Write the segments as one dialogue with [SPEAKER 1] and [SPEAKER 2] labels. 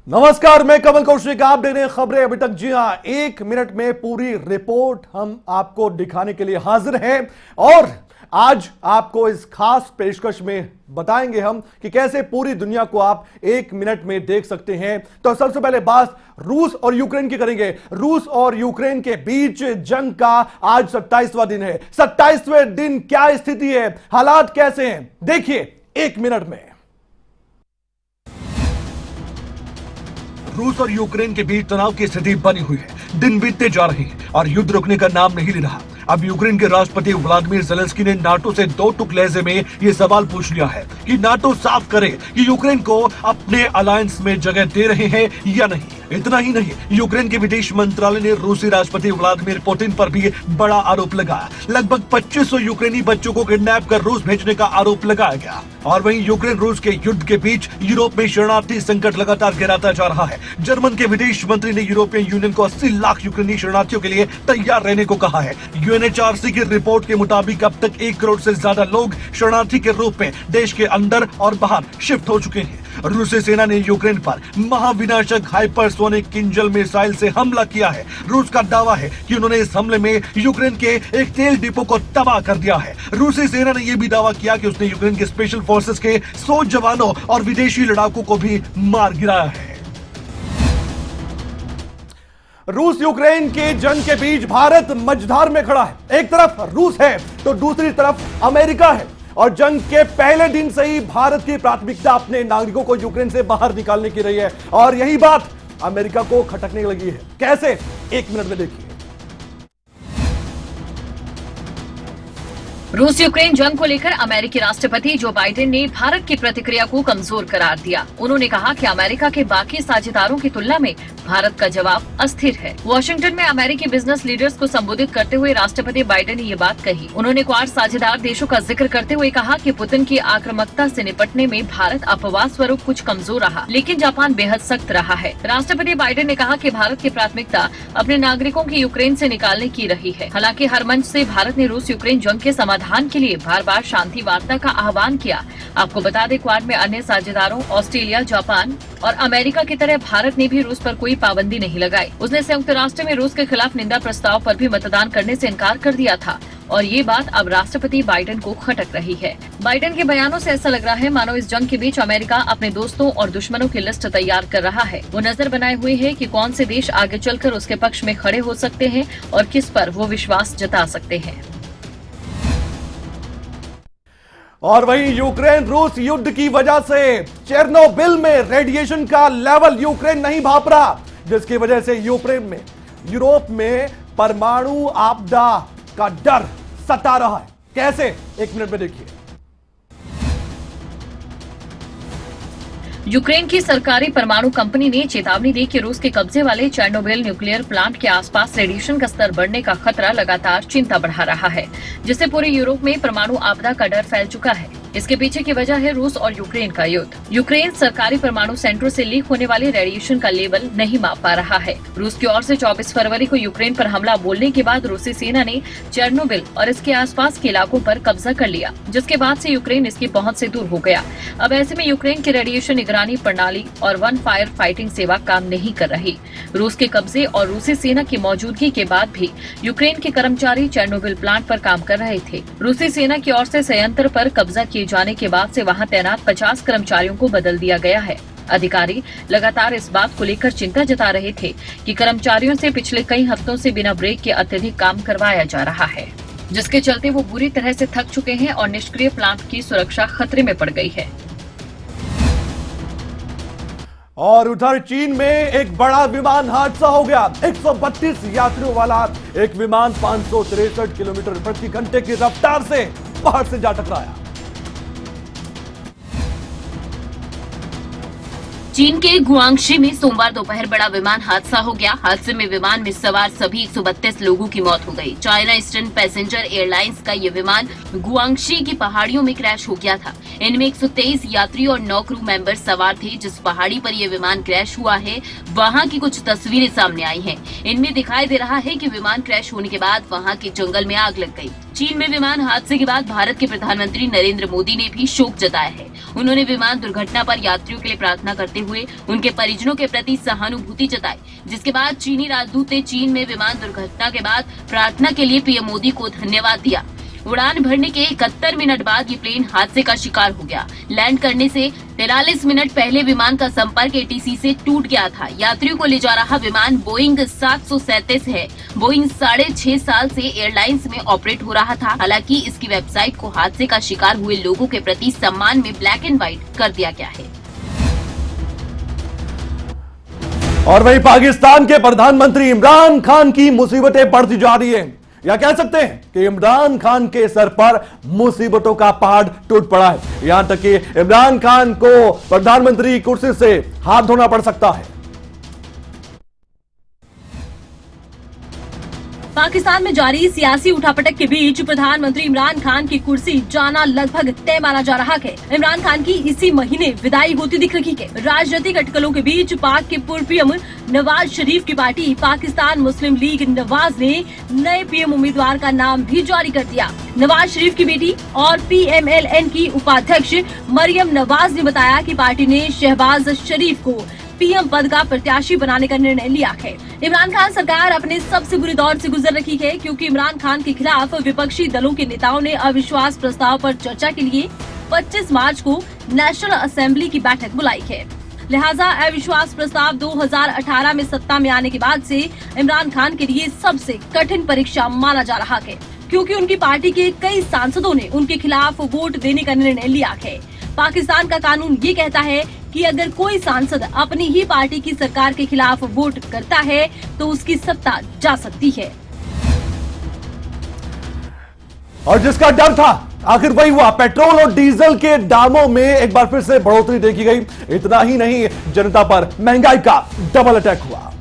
[SPEAKER 1] नमस्कार, मैं कमल कौशिक। आप देख रहे हैं खबरें अभी तक। जी हां, 1 मिनट में पूरी रिपोर्ट हम आपको दिखाने के लिए हाजिर हैं और आज आपको इस खास पेशकश में बताएंगे हम कि कैसे पूरी दुनिया को आप 1 मिनट में देख सकते हैं। तो सबसे पहले बात रूस और यूक्रेन की करेंगे। रूस और यूक्रेन के बीच जंग का आज 27वां दिन है। 27वें दिन क्या स्थिति है, हालात कैसे हैं, देखिए 1 मिनट में।
[SPEAKER 2] रूस और यूक्रेन के बीच तनाव की स्थिति बनी हुई है। दिन बीतते जा रहे हैं और युद्ध रुकने का नाम नहीं ले रहा। अब यूक्रेन के राष्ट्रपति व्लादिमीर जेलेंस्की ने नाटो से दो टूक लहजे में ये सवाल पूछ लिया है कि नाटो साफ करे कि यूक्रेन को अपने अलायंस में जगह दे रहे हैं या नहीं। इतना ही नहीं, यूक्रेन के विदेश मंत्रालय ने रूसी राष्ट्रपति व्लादिमीर पुतिन पर भी बड़ा आरोप लगाया। लगभग 2500 यूक्रेनी बच्चों को किडनैप कर रूस भेजने का आरोप लगाया गया। और वहीं यूक्रेन रूस के युद्ध के बीच यूरोप में शरणार्थी संकट लगातार गिराता जा रहा है। जर्मन के विदेश मंत्री ने यूरोपियन यूनियन को 80 लाख यूक्रेनी शरणार्थियों के लिए तैयार रहने को कहा है। यूएनएचआरसी की रिपोर्ट के मुताबिक अब तक 1 करोड़ से ज्यादा लोग शरणार्थी के रूप में देश के अंदर और बाहर शिफ्ट हो चुके हैं। रूसी सेना ने यूक्रेन पर महाविनाशक हाइपरसोनिक किंजल मिसाइल से हमला किया है। रूस का दावा है कि उन्होंने इस हमले में यूक्रेन के एक तेल डिपो को तबाह कर दिया है। रूसी सेना ने यह भी दावा किया कि उसने यूक्रेन के स्पेशल फोर्सेस के 100 जवानों और विदेशी लड़ाकों को भी मार गिराया है।
[SPEAKER 1] रूस यूक्रेन के जंग के बीच भारत मझधार में खड़ा है। एक तरफ रूस है तो दूसरी तरफ अमेरिका है और जंग के पहले दिन से ही भारत की प्राथमिकता अपने नागरिकों को यूक्रेन से बाहर निकालने की रही है और यही बात अमेरिका को खटकने लगी है। कैसे, 1 मिनट में देखिए।
[SPEAKER 3] रूस यूक्रेन जंग को लेकर अमेरिकी राष्ट्रपति जो बाइडेन ने भारत की प्रतिक्रिया को कमजोर करार दिया। उन्होंने कहा कि अमेरिका के बाकी साझेदारों की तुलना में भारत का जवाब अस्थिर है। वॉशिंगटन में अमेरिकी बिजनेस लीडर्स को संबोधित करते हुए राष्ट्रपति बाइडेन ने ये बात कही। उन्होंने क्वाड साझेदार देशों का जिक्र करते हुए कहा कि पुतिन की आक्रामकता से निपटने में भारत अपवाद स्वरूप कुछ कमजोर रहा, लेकिन जापान बेहद सख्त रहा है। राष्ट्रपति बाइडेन ने कहा कि भारत की प्राथमिकता अपने नागरिकों की यूक्रेन से निकालने की रही है। हालांकि हर मंच से भारत ने रूस यूक्रेन जंग के समाधान के लिए बार बार शांति वार्ता का आह्वान किया। आपको बता दें, क्वाड में अन्य साझेदारों ऑस्ट्रेलिया, जापान और अमेरिका की तरह भारत ने भी रूस पर कोई पाबंदी नहीं लगाई। उसने संयुक्त राष्ट्र में रूस के खिलाफ निंदा प्रस्ताव पर भी मतदान करने से इनकार कर दिया था और ये बात अब राष्ट्रपति बाइडेन को खटक रही है। बाइडेन के बयानों से ऐसा लग रहा है मानो इस जंग के बीच अमेरिका अपने दोस्तों और दुश्मनों की लिस्ट तैयार कर रहा है। वो नजर बनाए हुए है कि कौन से देश आगे चलकर उसके पक्ष में खड़े हो सकते हैं और किस पर वो विश्वास जता सकते हैं।
[SPEAKER 1] और वहीं यूक्रेन रूस युद्ध की वजह से चेरनोबिल में रेडिएशन का लेवल यूक्रेन नहीं भाप रहा, जिसकी वजह से यूरोप में परमाणु आपदा का डर सता रहा है। कैसे, 1 मिनट में देखिए।
[SPEAKER 3] यूक्रेन की सरकारी परमाणु कंपनी ने चेतावनी दी कि रूस के कब्जे वाले चेरनोबिल न्यूक्लियर प्लांट के आसपास रेडिएशन का स्तर बढ़ने का खतरा लगातार चिंता बढ़ा रहा है, जिससे पूरे यूरोप में परमाणु आपदा का डर फैल चुका है। इसके पीछे की वजह है रूस और यूक्रेन का युद्ध। यूक्रेन सरकारी परमाणु सेंटरों से लीक होने वाले रेडिएशन का लेवल नहीं माप पा रहा है। रूस की ओर से 24 फरवरी को यूक्रेन पर हमला बोलने के बाद रूसी सेना ने चेरनोबिल और इसके आसपास के इलाकों पर कब्जा कर लिया, जिसके बाद से यूक्रेन इसकी पहुंच से दूर हो गया। अब ऐसे में यूक्रेन की रेडिएशन निगरानी प्रणाली और वन फायर फाइटिंग सेवा काम नहीं कर रही। रूस के कब्जे और रूसी सेना की मौजूदगी के बाद भी यूक्रेन के कर्मचारी चेरनोबिल प्लांट पर काम कर रहे थे। रूसी सेना की ओर से संयंत्र पर कब्जा किए जाने के बाद से वहां तैनात 50 कर्मचारियों को बदल दिया गया है। अधिकारी लगातार इस बात को लेकर चिंता जता रहे थे कि कर्मचारियों से पिछले कई हफ्तों से बिना ब्रेक के अत्यधिक काम करवाया जा रहा है, जिसके चलते वो बुरी तरह से थक चुके हैं और निष्क्रिय प्लांट की सुरक्षा खतरे में पड़ गई है।
[SPEAKER 1] और उधर चीन में एक बड़ा विमान हादसा हो गया। 132 यात्रियों वाला एक विमान 563 किलोमीटर प्रति घंटे की रफ्तार से पहाड़ से जा टकराया।
[SPEAKER 4] चीन के गुआंगशी में सोमवार दोपहर बड़ा विमान हादसा हो गया। हादसे में विमान में सवार सभी 132 लोगों की मौत हो गई। चाइना ईस्टर्न पैसेंजर एयरलाइंस का ये विमान गुआंगशी की पहाड़ियों में क्रैश हो गया था। इनमें 123 यात्री और 9 क्रू मेंबर सवार थे। जिस पहाड़ी पर यह विमान क्रैश हुआ है, वहां की कुछ तस्वीरें सामने आई हैं। इनमें दिखाई दे रहा है कि विमान क्रैश होने के बाद वहां के जंगल में आग लग गई। चीन में विमान हादसे के बाद भारत के प्रधानमंत्री नरेंद्र मोदी ने भी शोक जताया है। उन्होंने विमान दुर्घटना पर यात्रियों के लिए प्रार्थना करते हुए उनके परिजनों के प्रति सहानुभूति जताई, जिसके बाद चीनी राजदूत ने चीन में विमान दुर्घटना के बाद प्रार्थना के लिए पीएम मोदी को धन्यवाद दिया। उड़ान भरने के 71 मिनट बाद ये प्लेन हादसे का शिकार हो गया। लैंड करने से 43 मिनट पहले विमान का संपर्क एटीसी से टूट गया था। यात्रियों को ले जा रहा विमान बोइंग 737 है। बोइंग 6.5 साल से एयरलाइंस में ऑपरेट हो रहा था। हालांकि इसकी वेबसाइट को हादसे का शिकार हुए लोगों के प्रति सम्मान में ब्लैक एंड व्हाइट कर दिया गया है।
[SPEAKER 1] और वहीं पाकिस्तान के प्रधानमंत्री इमरान खान की मुसीबतें बढ़ती जा रही है, या कह सकते हैं कि इमरान खान के सर पर मुसीबतों का पहाड़ टूट पड़ा है। यहां तक कि इमरान खान को प्रधानमंत्री कुर्सी से हाथ धोना पड़ सकता है।
[SPEAKER 5] पाकिस्तान में जारी सियासी उठापटक के बीच प्रधानमंत्री इमरान खान की कुर्सी जाना लगभग तय माना जा रहा है। इमरान खान की इसी महीने विदाई होती दिख रही है। राजनीतिक अटकलों के बीच पाक के पूर्व पीएम नवाज शरीफ की पार्टी पाकिस्तान मुस्लिम लीग नवाज ने नए पीएम उम्मीदवार का नाम भी जारी कर दिया। नवाज शरीफ की बेटी और PMLN की उपाध्यक्ष मरियम नवाज ने बताया कि पार्टी ने शहबाज शरीफ को पीएम पद का प्रत्याशी बनाने का निर्णय लिया है। इमरान खान सरकार अपने सबसे बुरे दौर से गुजर रही है, क्योंकि इमरान खान के खिलाफ विपक्षी दलों के नेताओं ने अविश्वास प्रस्ताव पर चर्चा के लिए 25 मार्च को नेशनल असेंबली की बैठक बुलाई है। लिहाजा अविश्वास प्रस्ताव 2018 में सत्ता में आने के बाद से इमरान खान के लिए सबसे कठिन परीक्षा माना जा रहा है, क्योंकि उनकी पार्टी के कई सांसदों ने उनके खिलाफ वोट देने का निर्णय लिया है। पाकिस्तान का कानून ये कहता है कि अगर कोई सांसद अपनी ही पार्टी की सरकार के खिलाफ वोट करता है तो उसकी सत्ता जा सकती है।
[SPEAKER 1] और जिसका डर था आखिर वही हुआ। पेट्रोल और डीजल के दामों में एक बार फिर से बढ़ोतरी देखी गई। इतना ही नहीं, जनता पर महंगाई का डबल अटैक हुआ।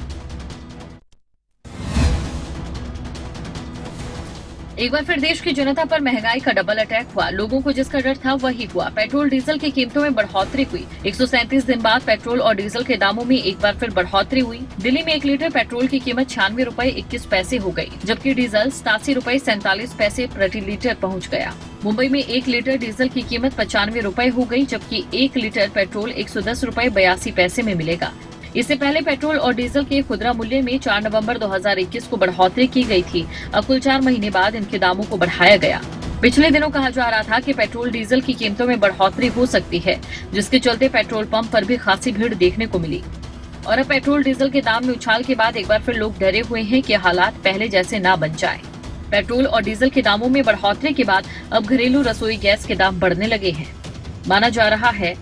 [SPEAKER 3] एक बार फिर देश की जनता पर महंगाई का डबल अटैक हुआ। लोगों को जिसका डर था वही हुआ। पेट्रोल डीजल की कीमतों में बढ़ोतरी हुई। 137 दिन बाद पेट्रोल और डीजल के दामों में एक बार फिर बढ़ोतरी हुई। दिल्ली में 1 लीटर पेट्रोल की कीमत 96 रुपए 21 पैसे हो गई, जबकि डीजल 87 रुपए 47 पैसे प्रति लीटर पहुँच गया। मुंबई में 1 लीटर डीजल की कीमत 95 रुपए हो गई, जबकि 1 लीटर पेट्रोल 110 रुपए 82 पैसे में मिलेगा। इससे पहले पेट्रोल और डीजल के खुदरा मूल्य में 4 नवंबर 2021 को बढ़ोतरी की गई थी। अब कुल 4 महीने बाद इनके दामों को बढ़ाया गया। पिछले दिनों कहा जा रहा था कि पेट्रोल डीजल की कीमतों में बढ़ोतरी हो सकती है, जिसके चलते पेट्रोल पंप पर भी खासी भीड़ देखने को मिली। और अब पेट्रोल डीजल के दाम में उछाल के बाद एक बार फिर लोग डरे हुए हैं कि हालात पहले जैसे ना बन जाए। पेट्रोल और डीजल के दामों में बढ़ोतरी के बाद अब घरेलू रसोई गैस के दाम बढ़ने लगे हैं। माना जा रहा है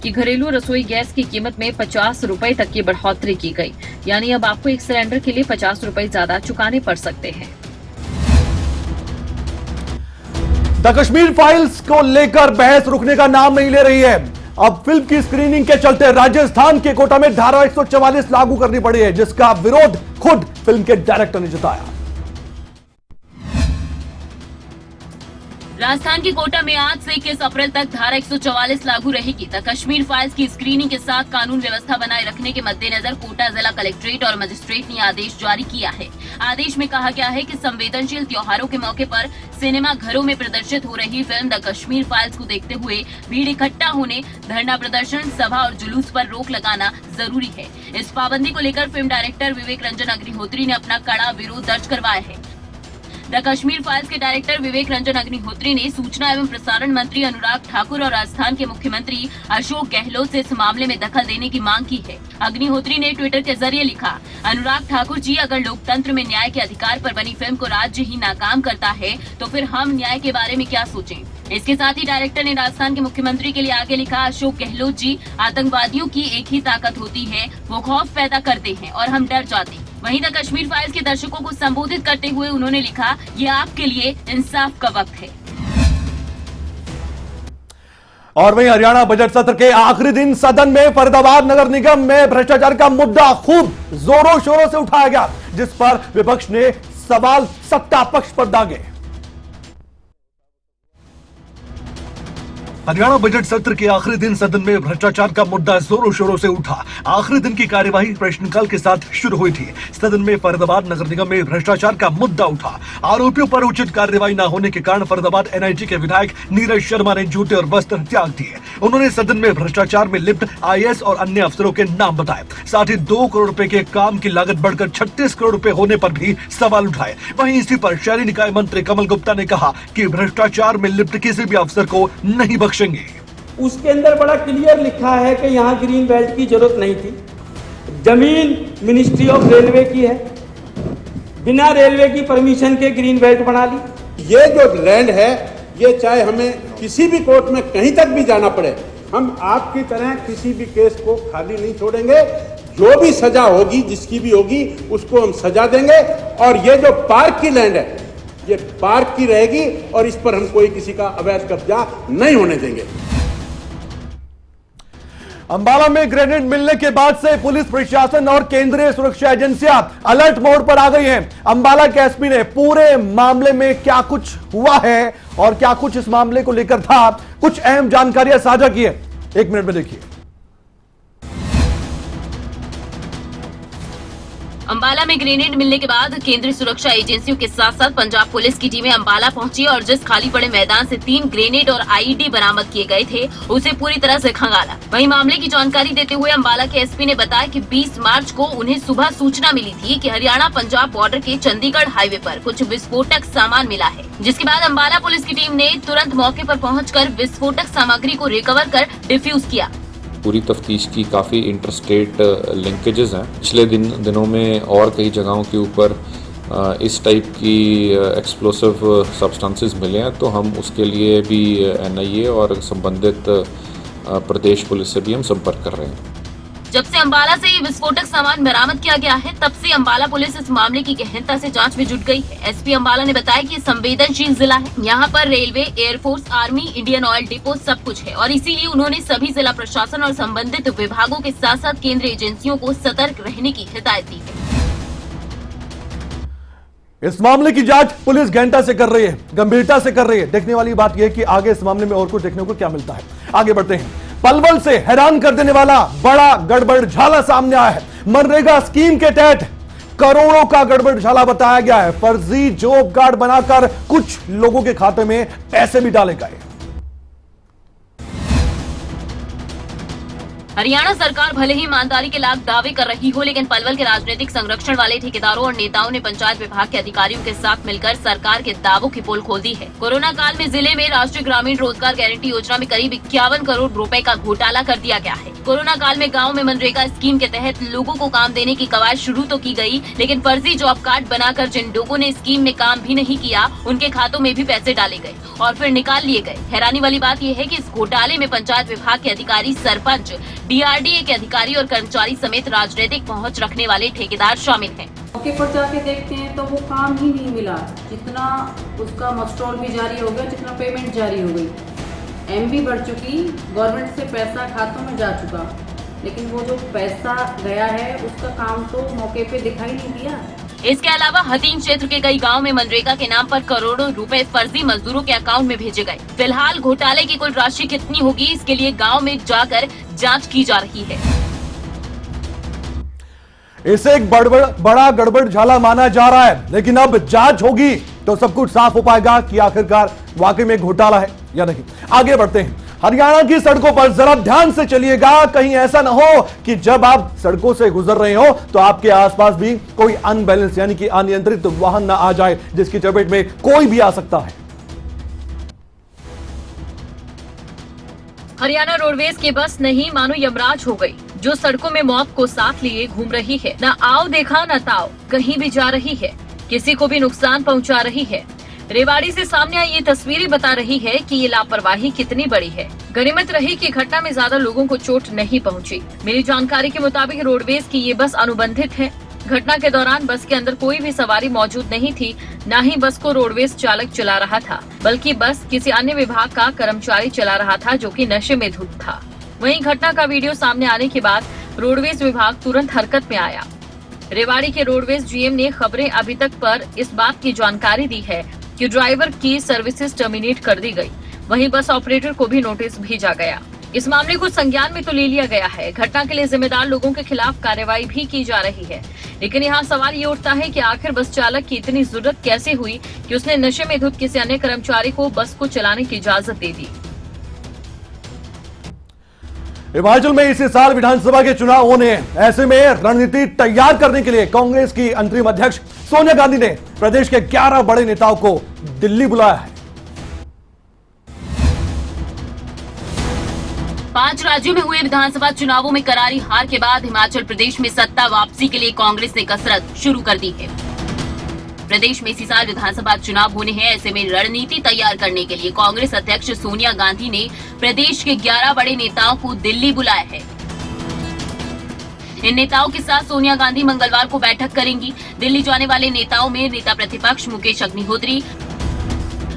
[SPEAKER 3] कि घरेलू रसोई गैस की कीमत में 50 रुपए तक की बढ़ोतरी की गई, यानी अब आपको एक सिलेंडर के लिए 50 रुपए ज्यादा चुकाने पड़ सकते हैं।
[SPEAKER 1] द कश्मीर फाइल्स को लेकर बहस रुकने का नाम नहीं ले रही है। अब फिल्म की स्क्रीनिंग के चलते राजस्थान के कोटा में धारा 144 लागू करनी पड़ी है, जिसका विरोध खुद फिल्म के डायरेक्टर ने जताया।
[SPEAKER 4] राजस्थान के कोटा में आज से 21 अप्रैल तक धारा 144 लागू रहेगी। द कश्मीर फाइल्स की स्क्रीनिंग के साथ कानून व्यवस्था बनाए रखने के मद्देनजर कोटा जिला कलेक्ट्रेट और मजिस्ट्रेट ने आदेश जारी किया है। आदेश में कहा गया है कि संवेदनशील त्योहारों के मौके पर सिनेमा घरों में प्रदर्शित हो रही फिल्म द कश्मीर फाइल्स को देखते हुए भीड़ इकट्ठा होने, धरना प्रदर्शन, सभा और जुलूस पर रोक लगाना जरूरी है। इस पाबंदी को लेकर फिल्म डायरेक्टर विवेक रंजन अग्निहोत्री ने अपना कड़ा विरोध दर्ज करवाया है। द कश्मीर फाइल्स के डायरेक्टर विवेक रंजन अग्निहोत्री ने सूचना एवं प्रसारण मंत्री अनुराग ठाकुर और राजस्थान के मुख्यमंत्री अशोक गहलोत से इस मामले में दखल देने की मांग की है। अग्निहोत्री ने ट्विटर के जरिए लिखा, अनुराग ठाकुर जी, अगर लोकतंत्र में न्याय के अधिकार पर बनी फिल्म को राज्य ही नाकाम करता है तो फिर हम न्याय के बारे में क्या सोचें। इसके साथ ही डायरेक्टर ने राजस्थान के मुख्यमंत्री के लिए आगे लिखा, अशोक गहलोत जी, आतंकवादियों की एक ही ताकत होती है, वो खौफ पैदा करते हैं और हम डर जाते हैं। वहीं द कश्मीर फाइल्स के दर्शकों को संबोधित करते हुए उन्होंने लिखा, ये आपके लिए इंसाफ का वक्त है।
[SPEAKER 1] और वहीं हरियाणा बजट सत्र के आखिरी दिन सदन में फरीदाबाद नगर निगम में भ्रष्टाचार का मुद्दा खूब जोरों शोरों से उठाया गया, जिस पर विपक्ष ने सवाल सत्ता पक्ष पर दागे।
[SPEAKER 2] हरियाणा बजट सत्र के आखिरी दिन सदन में भ्रष्टाचार का मुद्दा जोरों शोरों से उठा। आखिरी दिन की कार्यवाही प्रश्नकाल के साथ शुरू हुई थी। सदन में फरीदाबाद नगर निगम में भ्रष्टाचार का मुद्दा उठा। आरोपियों पर उचित कार्रवाई न होने के कारण फरीदाबाद एनआईटी के विधायक नीरज शर्मा ने जूते और वस्त्र त्याग दिए। उन्होंने सदन में भ्रष्टाचार में लिप्त आईएएस और अन्य अफसरों के नाम बताए। साथ ही 2 करोड़ रुपए के काम की लागत बढ़कर 36 करोड़ रुपए होने पर भी सवाल उठाए। वहीं इसी पर शहरी निकाय मंत्री कमल गुप्ता ने कहा कि भ्रष्टाचार में लिप्त किसी भी अफसर को नहीं बख्शेंगे।
[SPEAKER 6] उसके अंदर बड़ा क्लियर लिखा है कि यहाँ ग्रीन बेल्ट की जरूरत नहीं थी। जमीन मिनिस्ट्री ऑफ रेलवे की है, बिना रेलवे की परमिशन के ग्रीन बेल्ट बना ली।
[SPEAKER 7] ये जो लैंड है, ये चाहे हमें किसी भी कोर्ट में कहीं तक भी जाना पड़े, हम आपकी तरह किसी भी केस को खाली नहीं छोड़ेंगे। जो भी सजा होगी, जिसकी भी होगी, उसको हम सजा देंगे। और ये जो पार्क की लैंड है, ये पार्क की रहेगी और इस पर हम कोई किसी का अवैध कब्जा नहीं होने देंगे।
[SPEAKER 1] अंबाला में ग्रेनेड मिलने के बाद से पुलिस प्रशासन और केंद्रीय सुरक्षा एजेंसियां अलर्ट मोड पर आ गई हैं। अंबाला के एसपी ने पूरे मामले में क्या कुछ हुआ है और क्या कुछ इस मामले को लेकर था, कुछ अहम जानकारियां साझा की है। 1 मिनट में देखिए।
[SPEAKER 4] अंबाला में ग्रेनेड मिलने के बाद केंद्रीय सुरक्षा एजेंसियों के साथ साथ पंजाब पुलिस की टीमें अंबाला पहुंची और जिस खाली पड़े मैदान से 3 ग्रेनेड और आईईडी बरामद किए गए थे, उसे पूरी तरह से खंगाला। वहीं मामले की जानकारी देते हुए अंबाला के एसपी ने बताया कि 20 मार्च को उन्हें सुबह सूचना मिली थी कि हरियाणा पंजाब बॉर्डर के चंडीगढ़ हाईवे पर कुछ विस्फोटक सामान मिला है, जिसके बाद अंबाला पुलिस की टीम ने तुरंत मौके पर पहुंचकर विस्फोटक सामग्री को रिकवर कर डिफ्यूज किया।
[SPEAKER 8] पूरी तफ्तीश की काफ़ी इंटरस्टेट लिंकेजेस हैं। पिछले दिनों में और कई जगहों के ऊपर इस टाइप की एक्सप्लोसिव सब्सटेंसेस मिले हैं, तो हम उसके लिए भी एनआईए और संबंधित प्रदेश पुलिस से भी हम संपर्क कर रहे हैं।
[SPEAKER 4] जब से अंबाला से ये विस्फोटक सामान बरामद किया गया है, तब से अंबाला पुलिस इस मामले की गहनता से जांच में जुट गई है। एसपी अंबाला ने बताया कि संवेदनशील जिला है, यहाँ पर railway, air force, army, Indian oil depot सब कुछ है और इसीलिए उन्होंने सभी जिला प्रशासन और संबंधित विभागों के साथ साथ केंद्रीय एजेंसियों को सतर्क रहने की हिदायत दी है।
[SPEAKER 1] इस मामले की जांच पुलिस गहनता से कर रही है, गंभीरता से कर रही है। देखने वाली बात यह है कि आगे इस मामले में और कुछ देखने को क्या मिलता है। आगे बढ़ते हैं। पलवल से हैरान कर देने वाला बड़ा गड़बड़झाला सामने आया है। मनरेगा स्कीम के तहत करोड़ों का गड़बड़झाला बताया गया है। फर्जी जॉब कार्ड बनाकर कुछ लोगों के खाते में पैसे भी डाले गए।
[SPEAKER 4] हरियाणा सरकार भले ही ईमानदारी के लाख दावे कर रही हो, लेकिन पलवल के राजनीतिक संरक्षण वाले ठेकेदारों और नेताओं ने पंचायत विभाग के अधिकारियों के साथ मिलकर सरकार के दावों की पोल खोल दी है। कोरोना काल में जिले में राष्ट्रीय ग्रामीण रोजगार गारंटी योजना में करीब 51 करोड़ रुपए का घोटाला कर दिया गया है। कोरोना काल में गाँव में मनरेगा स्कीम के तहत लोगों को काम देने की कवायद शुरू तो की गयी, लेकिन फर्जी जॉब कार्ड बनाकर जिन लोगों ने स्कीम में काम भी नहीं किया, उनके खातों में भी पैसे डाले गए और फिर निकाल लिए गए। हैरानी वाली बात यह है कि इस घोटाले में पंचायत विभाग के अधिकारी, सरपंच, डीआरडीए के अधिकारी और कर्मचारी समेत राजनीतिक पहुंच रखने वाले ठेकेदार शामिल हैं।
[SPEAKER 9] मौके पर जाके देखते हैं तो वो काम ही नहीं मिला, जितना उसका मस्टोर भी जारी हो गया, जितना पेमेंट जारी हो गई, एमबी बढ़ चुकी, गवर्नमेंट से पैसा खातों में जा चुका, लेकिन वो जो पैसा गया है उसका काम तो मौके पे दिखाई नहीं दिया।
[SPEAKER 4] इसके अलावा हथीन क्षेत्र के कई गांव में मनरेगा के नाम पर करोड़ों रुपए फर्जी मजदूरों के अकाउंट में भेजे गए। फिलहाल घोटाले की कुल राशि कितनी होगी, इसके लिए गांव में जाकर जांच की जा रही है।
[SPEAKER 1] इसे एक बड़ा गड़बड़झाला माना जा रहा है, लेकिन अब जांच होगी तो सब कुछ साफ हो पाएगा कि आखिरकार वाकई में घोटाला है या नहीं। आगे बढ़ते हैं। हरियाणा की सड़कों पर जरा ध्यान से चलिएगा, कहीं ऐसा ना हो कि जब आप सड़कों से गुजर रहे हो तो आपके आसपास भी कोई अनबैलेंस यानी कि अनियंत्रित वाहन ना आ जाए, जिसकी चपेट में कोई भी आ सकता है।
[SPEAKER 3] हरियाणा रोडवेज की बस नहीं मानो यमराज हो गई, जो सड़कों में मौत को साथ लिए घूम रही है। न आओ देखा न ताओ, कहीं भी जा रही है, किसी को भी नुकसान पहुंचा रही है। रेवाड़ी से सामने आई ये तस्वीरें बता रही है कि ये लापरवाही कितनी बड़ी है। गनीमत रही कि घटना में ज्यादा लोगों को चोट नहीं पहुंची। मेरी जानकारी के मुताबिक रोडवेज की ये बस अनुबंधित है। घटना के दौरान बस के अंदर कोई भी सवारी मौजूद नहीं थी, न ही बस को रोडवेज चालक चला रहा था, बल्कि बस किसी अन्य विभाग का कर्मचारी चला रहा था, जो कि नशे में धुत था। वहीं घटना का वीडियो सामने आने के बाद रोडवेज विभाग तुरंत हरकत में आया। रेवाड़ी के रोडवेज जीएम ने खबरें अभी तक पर इस बात की जानकारी दी है कि ड्राइवर की सर्विसेज टर्मिनेट कर दी गई। वहीं बस ऑपरेटर को भी नोटिस भेजा गया। इस मामले को संज्ञान में तो ले लिया गया है। घटना के लिए जिम्मेदार लोगों के खिलाफ कार्रवाई भी की जा रही है। लेकिन यहाँ सवाल ये उठता है कि आखिर बस चालक की इतनी जरूरत कैसे हुई कि उसने नशे में धुत किसी अन्य कर्मचारी को बस को चलाने की इजाजत दे दी।
[SPEAKER 1] हिमाचल में इसी साल विधानसभा के चुनाव होने हैं। ऐसे में रणनीति तैयार करने के लिए कांग्रेस की अंतरिम अध्यक्ष सोनिया गांधी ने प्रदेश के 11 बड़े नेताओं को दिल्ली बुलाया है।
[SPEAKER 4] 5 राज्यों में हुए विधानसभा चुनावों में करारी हार के बाद हिमाचल प्रदेश में सत्ता वापसी के लिए कांग्रेस ने कसरत शुरू कर दी है। प्रदेश में इसी साल विधानसभा चुनाव होने हैं। ऐसे में रणनीति तैयार करने के लिए कांग्रेस अध्यक्ष सोनिया गांधी ने प्रदेश के 11 बड़े नेताओं को दिल्ली बुलाया है। इन नेताओं के साथ सोनिया गांधी मंगलवार को बैठक करेंगी। दिल्ली जाने वाले नेताओं में नेता प्रतिपक्ष मुकेश अग्निहोत्री,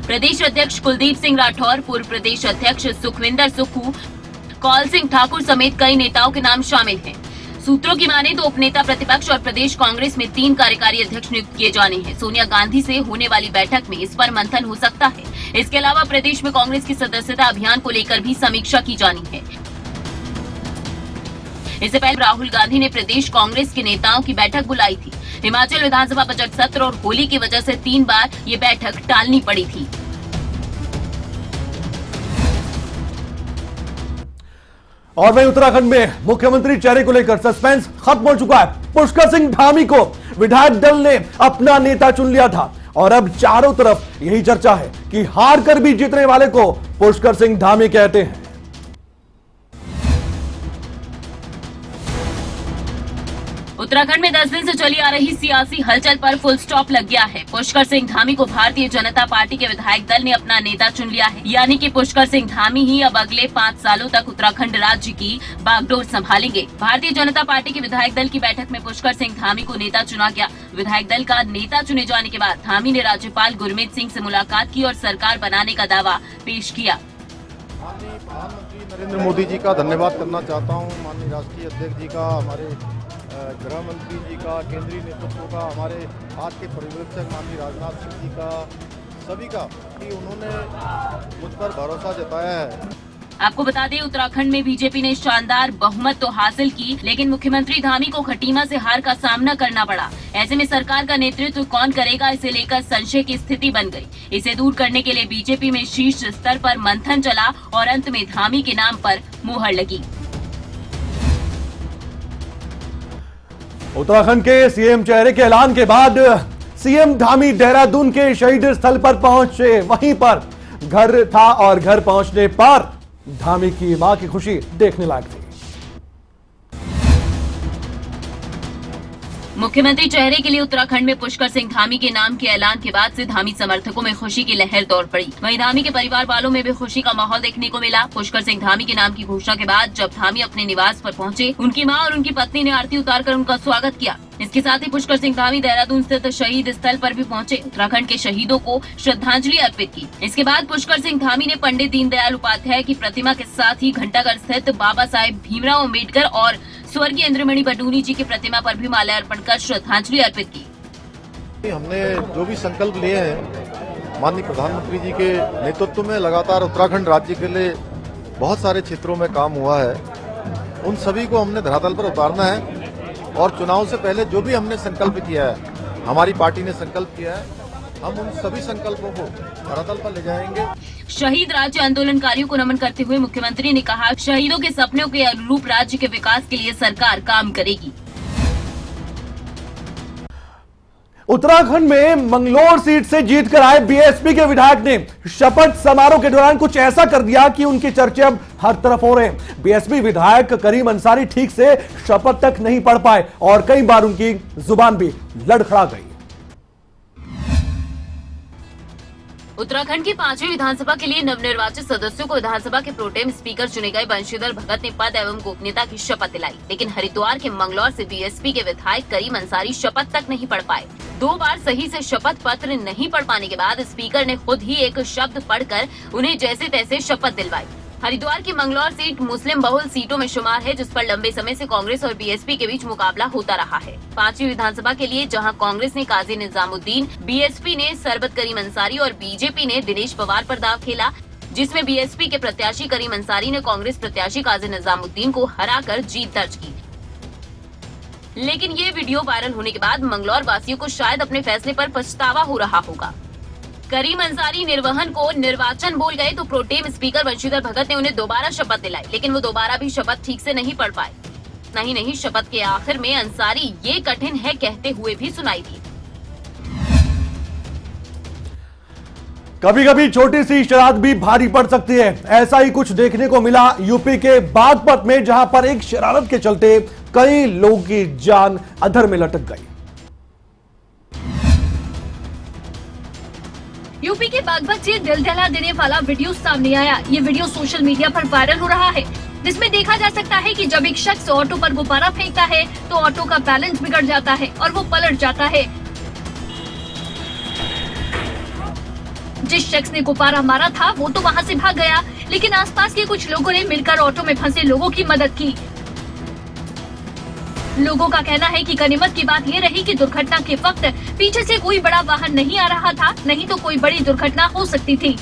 [SPEAKER 4] प्रदेश अध्यक्ष कुलदीप सिंह राठौर, पूर्व प्रदेश अध्यक्ष सुखविंदर सुक्खू, कौल सिंह ठाकुर समेत कई नेताओं के नाम शामिल हैं। सूत्रों की माने तो उपनेता प्रतिपक्ष और प्रदेश कांग्रेस में 3 कार्यकारी अध्यक्ष नियुक्त किए जाने हैं। सोनिया गांधी से होने वाली बैठक में इस पर मंथन हो सकता है। इसके अलावा प्रदेश में कांग्रेस की सदस्यता अभियान को लेकर भी समीक्षा की जानी है। इससे पहले राहुल गांधी ने प्रदेश कांग्रेस के नेताओं की बैठक बुलाई थी। हिमाचल विधानसभा बजट सत्र और होली की वजह से 3 बार ये बैठक टालनी पड़ी थी।
[SPEAKER 1] और वहीं उत्तराखंड में मुख्यमंत्री चेहरे को लेकर सस्पेंस खत्म हो चुका है। पुष्कर सिंह धामी को विधायक दल ने अपना नेता चुन लिया था और अब चारों तरफ यही चर्चा है कि हार कर भी जीतने वाले को पुष्कर सिंह धामी कहते हैं।
[SPEAKER 4] उत्तराखंड में 10 दिन से चली आ रही सियासी हलचल पर फुल स्टॉप लग गया है। पुष्कर सिंह धामी को भारतीय जनता पार्टी के विधायक दल ने अपना नेता चुन लिया है। यानी कि पुष्कर सिंह धामी ही अब अगले 5 सालों तक उत्तराखंड राज्य की बागडोर संभालेंगे। भारतीय जनता पार्टी के विधायक दल की बैठक में पुष्कर सिंह धामी को नेता चुना गया। विधायक दल का नेता चुने जाने के बाद धामी ने राज्यपाल गुरमीत सिंह से मुलाकात की और सरकार बनाने का दावा पेश किया।
[SPEAKER 10] माननीय प्रधानमंत्री नरेंद्र मोदी जी का धन्यवाद करना चाहता हूँ, माननीय राष्ट्रीय अध्यक्ष जी का, हमारे गृह मंत्री जी का, केंद्रीय नेतृत्व का, हमारे आज के पर्यवेक्षक माननीय राजनाथ सिंह जी का, सभी का कि उन्होंने मुझ पर भरोसा जताया है।
[SPEAKER 4] आपको बता दें, उत्तराखंड में बीजेपी ने शानदार बहुमत तो हासिल की, लेकिन मुख्यमंत्री धामी को खटीमा से हार का सामना करना पड़ा। ऐसे में सरकार का नेतृत्व कौन करेगा, इसे लेकर संशय की स्थिति बन गई। इसे दूर करने के लिए बीजेपी में शीर्ष स्तर पर मंथन चला और अंत में धामी के नाम पर मुहर लगी।
[SPEAKER 1] उत्तराखंड के सीएम चेहरे के ऐलान के बाद सीएम धामी देहरादून के शहीद स्थल पर पहुंचे। वहीं पर घर था और घर पहुंचने पर धामी की मां की खुशी देखने लायक थी।
[SPEAKER 4] मुख्यमंत्री चेहरे के लिए उत्तराखंड में पुष्कर सिंह धामी के नाम के ऐलान के बाद से धामी समर्थकों में खुशी की लहर दौड़ पड़ी। वहीं धामी के परिवार वालों में भी खुशी का माहौल देखने को मिला। पुष्कर सिंह धामी के नाम की घोषणा के बाद जब धामी अपने निवास पर पहुंचे, उनकी मां और उनकी पत्नी ने आरती उतारकर उनका स्वागत किया। इसके साथ ही पुष्कर सिंह धामी देहरादून स्थित शहीद स्थल पर भी पहुंचे, उत्तराखंड के शहीदों को श्रद्धांजलि अर्पित की। इसके बाद पुष्कर सिंह धामी ने पंडित दीनदयाल उपाध्याय की प्रतिमा के साथ ही घंटाघर स्थित बाबा साहेब भीमराव अम्बेडकर और स्वर्गीय इंद्रमणि बडूनी जी की प्रतिमा पर भी माल्यार्पण कर श्रद्धांजलि अर्पित की।
[SPEAKER 10] हमने जो भी संकल्प लिए हैं माननीय प्रधानमंत्री जी के नेतृत्व में, लगातार उत्तराखंड राज्य के लिए बहुत सारे क्षेत्रों में काम हुआ है, उन सभी को हमने धरातल पर उतारना है। और चुनाव से पहले जो भी हमने संकल्प किया है, हमारी पार्टी ने संकल्प किया है, हम उन सभी संकल्पों को धरातल पर ले जाएंगे।
[SPEAKER 4] शहीद राज्य आंदोलनकारियों को नमन करते हुए मुख्यमंत्री ने कहा, शहीदों के सपनों के अनुरूप राज्य के विकास के लिए सरकार काम करेगी।
[SPEAKER 1] उत्तराखंड में मंगलोर सीट से जीतकर आए बीएसपी के विधायक ने शपथ समारोह के दौरान कुछ ऐसा कर दिया कि उनके चर्चे अब हर तरफ हो रहे हैं। बीएसपी विधायक करीम अंसारी ठीक से शपथ तक नहीं पढ़ पाए और कई बार उनकी जुबान भी लड़खड़ा गई।
[SPEAKER 4] उत्तराखंड की 5वीं विधानसभा के लिए नवनिर्वाचित सदस्यों को विधानसभा के प्रोटेम स्पीकर चुने गए बंशीधर भगत ने पद एवं गोपनीयता की शपथ दिलाई, लेकिन हरिद्वार के मंगलौर से बीएसपी के विधायक करीम अंसारी शपथ तक नहीं पढ़ पाए। 2 बार सही से शपथ पत्र नहीं पढ़ पाने के बाद स्पीकर ने खुद ही एक शब्द पढ़कर उन्हें जैसे तैसे शपथ दिलवाई। हरिद्वार की मंगलौर सीट मुस्लिम बहुल सीटों में शुमार है, जिस पर लंबे समय से कांग्रेस और बीएसपी के बीच मुकाबला होता रहा है। 5वीं विधानसभा के लिए जहां कांग्रेस ने काजी निजामुद्दीन, बीएसपी ने सरबत करीम अंसारी और बीजेपी ने दिनेश पवार पर दाव खेला। जिसमें बीएसपी के प्रत्याशी करीम अंसारी ने कांग्रेस प्रत्याशी काजी निजामुद्दीन को हराकर जीत दर्ज की। लेकिन ये वीडियो वायरल होने के बाद मंगलौर वासियों को शायद अपने फैसले पर पछतावा हो रहा होगा। करीम अंसारी निर्वहन को निर्वाचन बोल गए तो प्रोटेम स्पीकर वंशीधर भगत ने उन्हें दोबारा शपथ दिलाई, लेकिन वो दोबारा भी शपथ ठीक से नहीं पढ़ पाए। नहीं, शपथ के आखिर में अंसारी ये कठिन है कहते हुए भी सुनाई दी।
[SPEAKER 1] कभी कभी छोटी सी शरारत भी भारी पड़ सकती है। ऐसा ही कुछ देखने को मिला यूपी के बागपत में, जहां पर एक शरारत के चलते कई लोगों की जान अधर में लटक गई।
[SPEAKER 3] यूपी के बागपत से दिल दहला देने वाला वीडियो सामने आया। ये वीडियो सोशल मीडिया पर वायरल हो रहा है, जिसमें देखा जा सकता है कि जब एक शख्स ऑटो पर गुब्बारा फेंकता है तो ऑटो का बैलेंस बिगड़ जाता है और वो पलट जाता है। जिस शख्स ने गुब्बारा मारा था वो तो वहाँ से भाग गया, लेकिन आसपास के कुछ लोगों ने मिलकर ऑटो में फंसे लोगों की मदद की। लोगों का कहना है कि गनीमत की बात ये रही कि दुर्घटना के वक्त पीछे से कोई बड़ा वाहन नहीं आ रहा था, नहीं तो कोई बड़ी दुर्घटना हो सकती थी।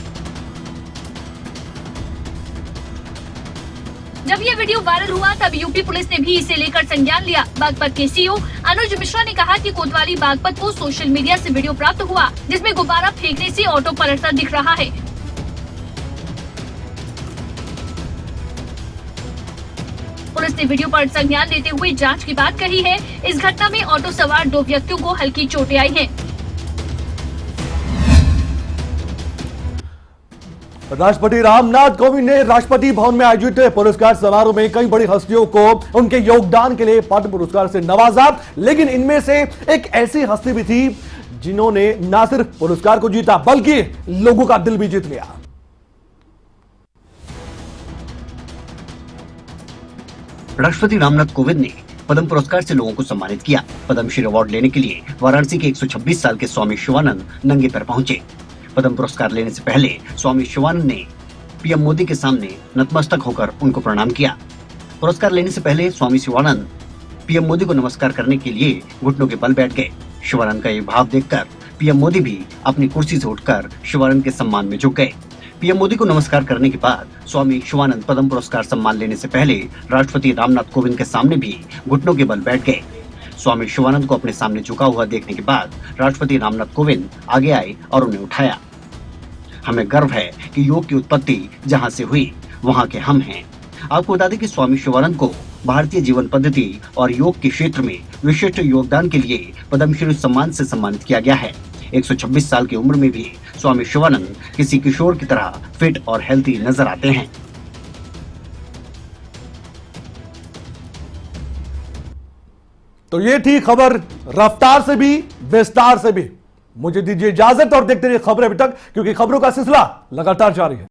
[SPEAKER 3] जब ये वीडियो वायरल हुआ तब यूपी पुलिस ने भी इसे लेकर संज्ञान लिया। बागपत के सीईओ अनुज मिश्रा ने कहा कि कोतवाली बागपत को सोशल मीडिया से वीडियो प्राप्त हुआ, जिसमें गुब्बारा फेंकने से ऑटो पलटता दिख रहा है। पुलिस ने वीडियो पर संज्ञान लेते हुए जांच की बात कही है। इस घटना में ऑटो सवार 2 व्यक्तियों को हल्की चोटें आई हैं।
[SPEAKER 1] राष्ट्रपति रामनाथ कोविंद ने राष्ट्रपति भवन में आयोजित पुरस्कार समारोह में कई बड़ी हस्तियों को उनके योगदान के लिए पद्म पुरस्कार से नवाजा, लेकिन इनमें से एक ऐसी हस्ती भी थी जिन्होंने न सिर्फ पुरस्कार को जीता बल्कि लोगों का दिल भी जीत लिया।
[SPEAKER 11] राष्ट्रपति रामनाथ कोविंद ने पद्म पुरस्कार से लोगों को सम्मानित किया। पद्मश्री अवार्ड लेने के लिए वाराणसी के 126 साल के स्वामी शिवानंद नंगे पैर पहुंचे। पद्म पुरस्कार लेने से पहले स्वामी शिवानंद ने पीएम मोदी के सामने नतमस्तक होकर उनको प्रणाम किया। पुरस्कार लेने से पहले स्वामी शिवानंद पीएम मोदी को नमस्कार करने के लिए घुटनों के बल बैठ गए। शिवानंद का ये भाव देखकर पीएम मोदी भी अपनी कुर्सी से उठकर शिवानंद के सम्मान में झुक गए। पीएम मोदी को नमस्कार करने के बाद स्वामी शिवानंद पद्म पुरस्कार सम्मान लेने से पहले राष्ट्रपति रामनाथ कोविंद के सामने भी घुटनों के बल बैठ गए। स्वामी शिवानंद को अपने सामने झुका हुआ देखने के बाद राष्ट्रपति रामनाथ कोविंद आगे आए और उन्हें उठाया। हमें गर्व है कि योग की उत्पत्ति जहां से हुई वहां के हम हैं। आपको बता दें कि स्वामी शिवानंद को भारतीय जीवन पद्धति और योग के क्षेत्र में विशिष्ट योगदान के लिए पद्मश्री सम्मान से सम्मानित किया गया है। 126 साल की उम्र में भी स्वामी शिवानंद किसी किशोर की तरह फिट और हेल्थी नजर आते हैं।
[SPEAKER 1] तो ये थी खबर रफ्तार से भी विस्तार से भी। मुझे दीजिए इजाजत और देखते रहिए खबरें अभी तक, क्योंकि खबरों का सिलसिला लगातार जारी है।